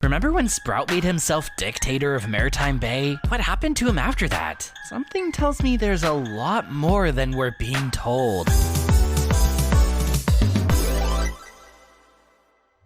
Remember when Sprout made himself dictator of Maritime Bay? What happened to him after that? Something tells me there's a lot more than we're being told.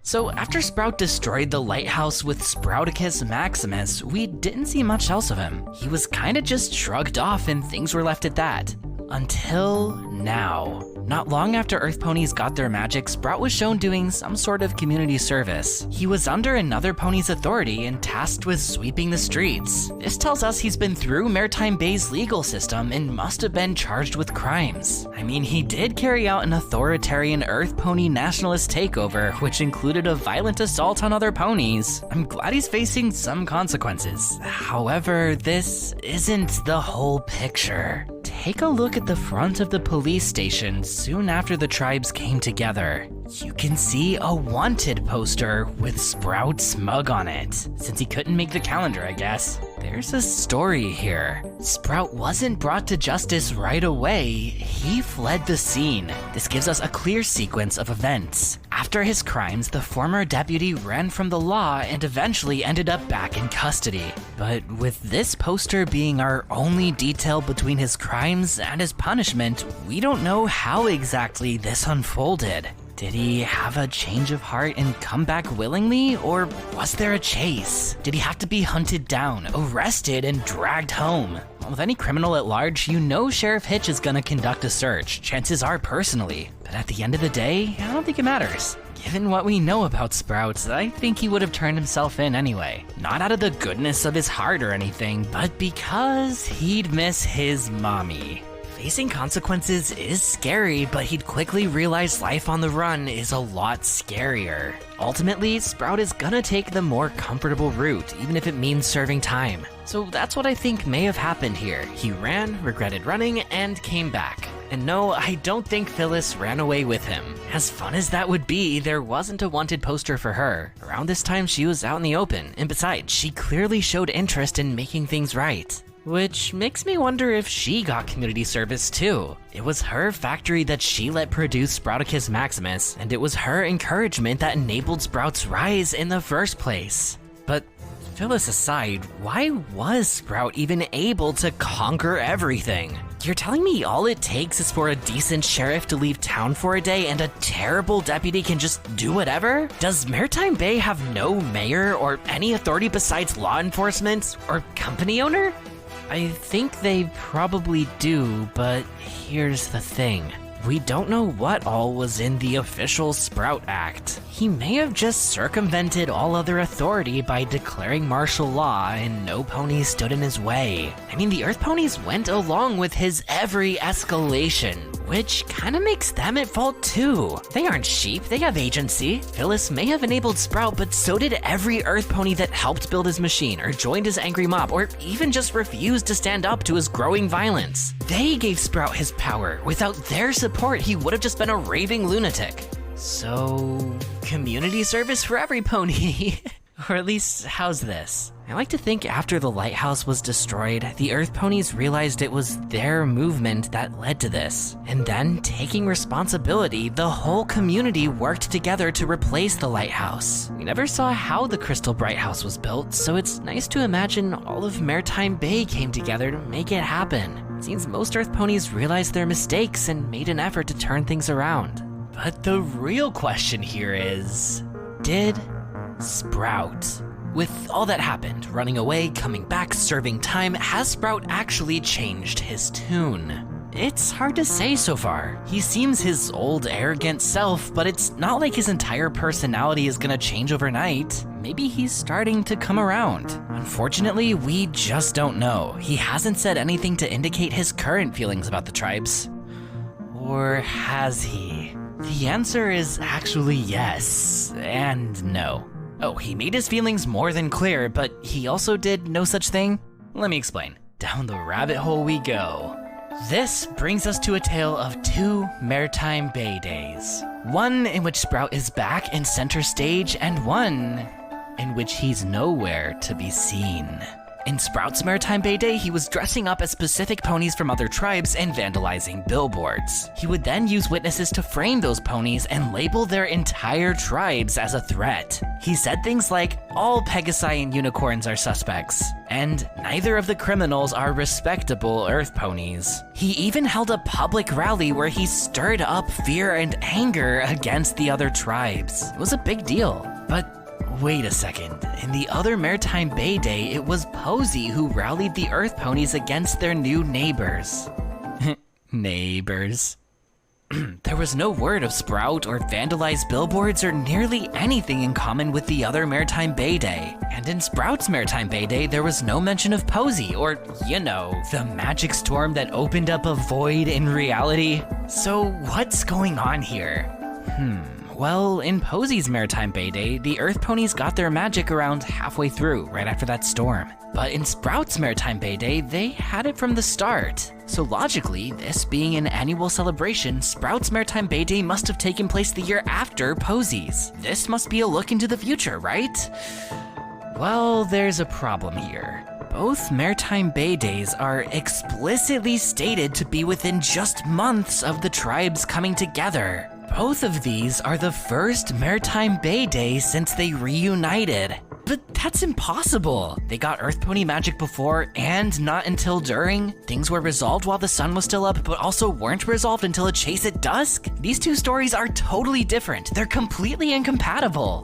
So after Sprout destroyed the lighthouse with Sprouticus Maximus, we didn't see much else of him. He was kinda just shrugged off and things were left at that. Until now. Not long after Earth Ponies got their magic, Sprout was shown doing some sort of community service. He was under another pony's authority and tasked with sweeping the streets. This tells us he's been through Maritime Bay's legal system and must have been charged with crimes. I mean, he did carry out an authoritarian Earth Pony nationalist takeover, which included a violent assault on other ponies. I'm glad he's facing some consequences. However, this isn't the whole picture. Take a look at the front of the police station soon after the tribes came together. You can see a wanted poster with Sprout smug on it. Since he couldn't make the calendar, I guess. There's a story here. Sprout wasn't brought to justice right away. He fled the scene. This gives us a clear sequence of events. After his crimes, the former deputy ran from the law and eventually ended up back in custody. But with this poster being our only detail between his crimes and his punishment, we don't know how exactly this unfolded. Did he have a change of heart and come back willingly, or was there a chase? Did he have to be hunted down, arrested, and dragged home? Well, with any criminal at large, you know Sheriff Hitch is gonna conduct a search, chances are personally. But at the end of the day, I don't think it matters. Given what we know about Sprout, I think he would have turned himself in anyway. Not out of the goodness of his heart or anything, but because he'd miss his mommy. Facing consequences is scary, but he'd quickly realize life on the run is a lot scarier. Ultimately, Sprout is gonna take the more comfortable route, even if it means serving time. So that's what I think may have happened here. He ran, regretted running, and came back. And no, I don't think Phyllis ran away with him. As fun as that would be, there wasn't a wanted poster for her. Around this time, she was out in the open, and besides, she clearly showed interest in making things right. Which makes me wonder if she got community service too. It was her factory that she let produce Sprouticus Maximus, and it was her encouragement that enabled Sprout's rise in the first place. But Phyllis aside, why was Sprout even able to conquer everything? You're telling me all it takes is for a decent sheriff to leave town for a day and a terrible deputy can just do whatever? Does Maritime Bay have no mayor or any authority besides law enforcement or company owner? I think they probably do, but here's the thing. We don't know what all was in the official Sprout Act. He may have just circumvented all other authority by declaring martial law and no ponies stood in his way. I mean, the Earth Ponies went along with his every escalation, which kinda makes them at fault too. They aren't sheep, they have agency. Phyllis may have enabled Sprout, but so did every Earth Pony that helped build his machine or joined his angry mob or even just refused to stand up to his growing violence. They gave Sprout his power. Without their support, he would have just been a raving lunatic. So, community service for every pony. Or at least, how's this? I like to think after the lighthouse was destroyed, the Earth Ponies realized it was their movement that led to this. And then, taking responsibility, the whole community worked together to replace the lighthouse. We never saw how the Crystal Bright House was built, so it's nice to imagine all of Maritime Bay came together to make it happen. It seems most Earth Ponies realized their mistakes and made an effort to turn things around. But the real question here is, did Sprout? With all that happened, running away, coming back, serving time, has Sprout actually changed his tune? It's hard to say so far. He seems his old arrogant self, but it's not like his entire personality is gonna change overnight. Maybe he's starting to come around. Unfortunately, we just don't know. He hasn't said anything to indicate his current feelings about the tribes. Or has he? The answer is actually yes and no. Oh, he made his feelings more than clear, but he also did no such thing? Let me explain. Down the rabbit hole we go. This brings us to a tale of 2 Maritime Bay days. One in which Sprout is back in center stage, and one in which he's nowhere to be seen. In Sprout's Maritime Bay Day, he was dressing up as specific ponies from other tribes and vandalizing billboards. He would then use witnesses to frame those ponies and label their entire tribes as a threat. He said things like, all Pegasi and unicorns are suspects, and neither of the criminals are respectable Earth ponies. He even held a public rally where he stirred up fear and anger against the other tribes. It was a big deal. But wait a second, in the other Maritime Bay Day, it was Posey who rallied the Earth ponies against their new neighbors. Neighbors. There was no word of Sprout or vandalized billboards or nearly anything in common with the other Maritime Bay Day. And in Sprout's Maritime Bay Day, there was no mention of Posey or, you know, the magic storm that opened up a void in reality. So what's going on here? Well, in Posey's Maritime Bay Day, the Earth ponies got their magic around halfway through, right after that storm. But in Sprout's Maritime Bay Day, they had it from the start. So logically, this being an annual celebration, Sprout's Maritime Bay Day must have taken place the year after Posey's. This must be a look into the future, right? Well, there's a problem here. Both Maritime Bay Days are explicitly stated to be within just months of the tribes coming together. Both of these are the first Maritime Bay Day since they reunited. But that's impossible. They got Earth Pony magic before and not until during. Things were resolved while the sun was still up, but also weren't resolved until a chase at dusk. These two stories are totally different. They're completely incompatible.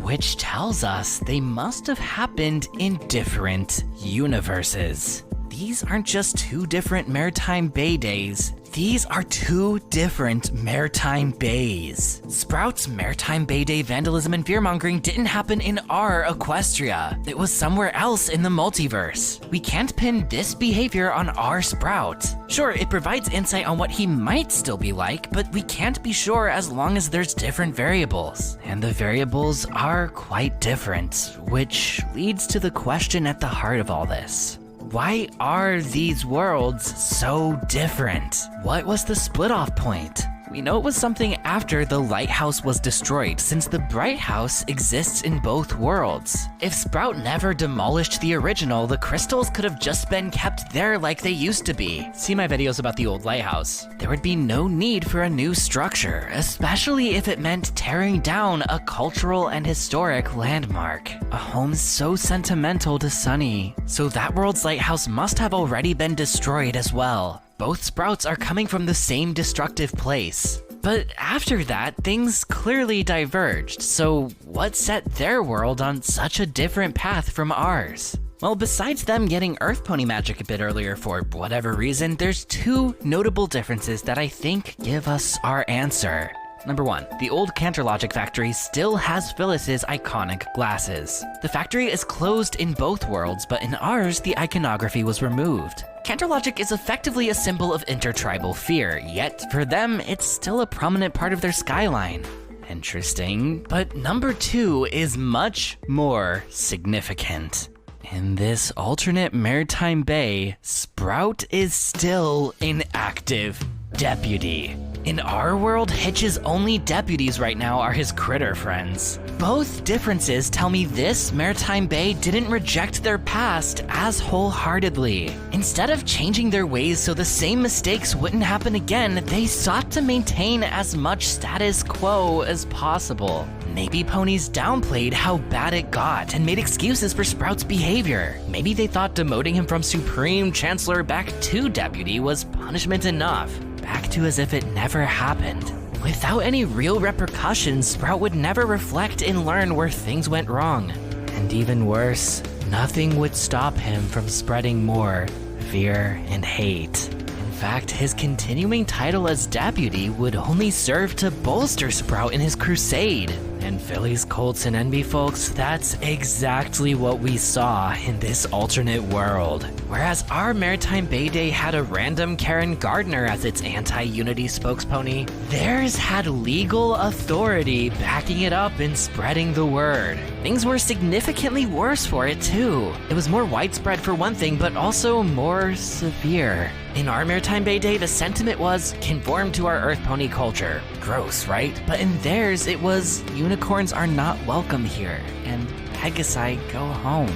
Which tells us they must have happened in different universes. These aren't just two different Maritime Bay Days. These are two different Maritime Bays. Sprout's Maritime Bay Day vandalism and fearmongering didn't happen in our Equestria. It was somewhere else in the multiverse. We can't pin this behavior on our Sprout. Sure, it provides insight on what he might still be like, but we can't be sure as long as there's different variables. And the variables are quite different, which leads to the question at the heart of all this. Why are these worlds so different? What was the split-off point? We know it was something after the lighthouse was destroyed, since the Bright House exists in both worlds. If Sprout never demolished the original, the crystals could have just been kept there like they used to be. See my videos about the old lighthouse. There would be no need for a new structure, especially if it meant tearing down a cultural and historic landmark. A home so sentimental to Sunny. So that world's lighthouse must have already been destroyed as well. Both Sprouts are coming from the same destructive place. But after that, things clearly diverged, so what set their world on such a different path from ours? Well, besides them getting Earth Pony magic a bit earlier for whatever reason, there's two notable differences that I think give us our answer. Number 1, the old Canterlogic factory still has Phyllis's iconic glasses. The factory is closed in both worlds, but in ours, the iconography was removed. Canterlogic is effectively a symbol of intertribal fear, yet for them, it's still a prominent part of their skyline. Interesting. But number 2 is much more significant. In this alternate Maritime Bay, Sprout is still an active deputy. In our world, Hitch's only deputies right now are his critter friends. Both differences tell me this Maritime Bay didn't reject their past as wholeheartedly. Instead of changing their ways so the same mistakes wouldn't happen again, they sought to maintain as much status quo as possible. Maybe ponies downplayed how bad it got and made excuses for Sprout's behavior. Maybe they thought demoting him from Supreme Chancellor back to deputy was punishment enough. Back to as if it never happened. Without any real repercussions, Sprout would never reflect and learn where things went wrong. And even worse, nothing would stop him from spreading more fear and hate. In fact, his continuing title as deputy would only serve to bolster Sprout in his crusade. And Phillies, Colts, and NB folks, that's exactly what we saw in this alternate world. Whereas our Maritime Bay Day had a random Karen Gardner as its anti-unity spokespony, theirs had legal authority backing it up and spreading the word. Things were significantly worse for it too. It was more widespread for one thing, but also more severe. In our Maritime Bay Day, the sentiment was, conform to our Earth Pony culture. Gross, right? But in theirs, it was, unicorns are not welcome here, and Pegasi go home.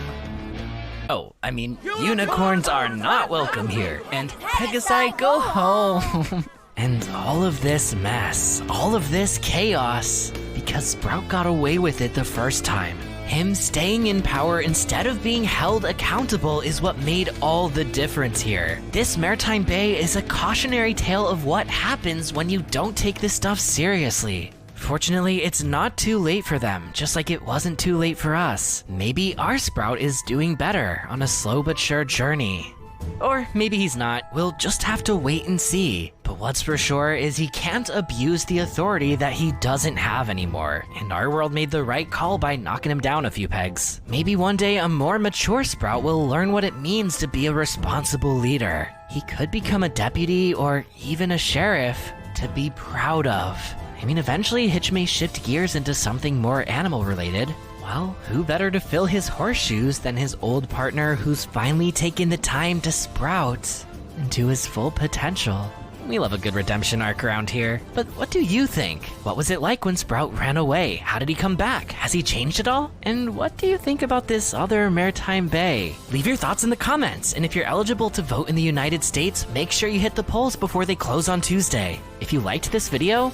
Oh, I mean, unicorns are not welcome here, and Pegasi, go home. And all of this mess, all of this chaos, because Sprout got away with it the first time. Him staying in power instead of being held accountable is what made all the difference here. This Maritime Bay is a cautionary tale of what happens when you don't take this stuff seriously. Fortunately, it's not too late for them, just like it wasn't too late for us. Maybe our Sprout is doing better on a slow but sure journey. Or maybe he's not, we'll just have to wait and see. But what's for sure is he can't abuse the authority that he doesn't have anymore, and our world made the right call by knocking him down a few pegs. Maybe one day a more mature Sprout will learn what it means to be a responsible leader. He could become a deputy or even a sheriff to be proud of. I mean, eventually Hitch may shift gears into something more animal related. Well, who better to fill his horseshoes than his old partner who's finally taken the time to sprout into his full potential. We love a good redemption arc around here. But what do you think? What was it like when Sprout ran away? How did he come back? Has he changed at all? And what do you think about this other Maritime Bay? Leave your thoughts in the comments, and if you're eligible to vote in the United States, make sure you hit the polls before they close on Tuesday. If you liked this video,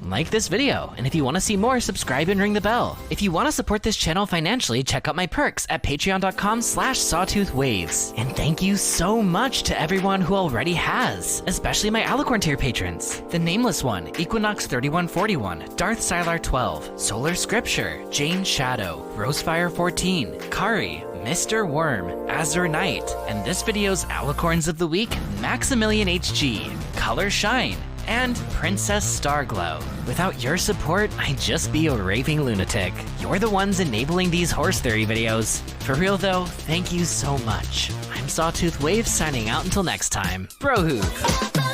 like this video, and if you want to see more, subscribe and ring the bell. If you want to support this channel financially, check out my perks at patreon.com/sawtoothwaves. And thank you so much to everyone who already has, especially my Alicorn tier patrons. The Nameless One, Equinox3141, Darth Sylar 12, Solar Scripture, Jane Shadow, Rosefire 14, Kari, Mr. Worm, Azure Knight, and this video's Alicorns of the Week, Maximilian HG, Color Shine, and Princess Starglow. Without your support, I'd just be a raving lunatic. You're the ones enabling these horse theory videos. For real though, thank you so much. I'm Sawtooth Waves signing out until next time. Brohoof!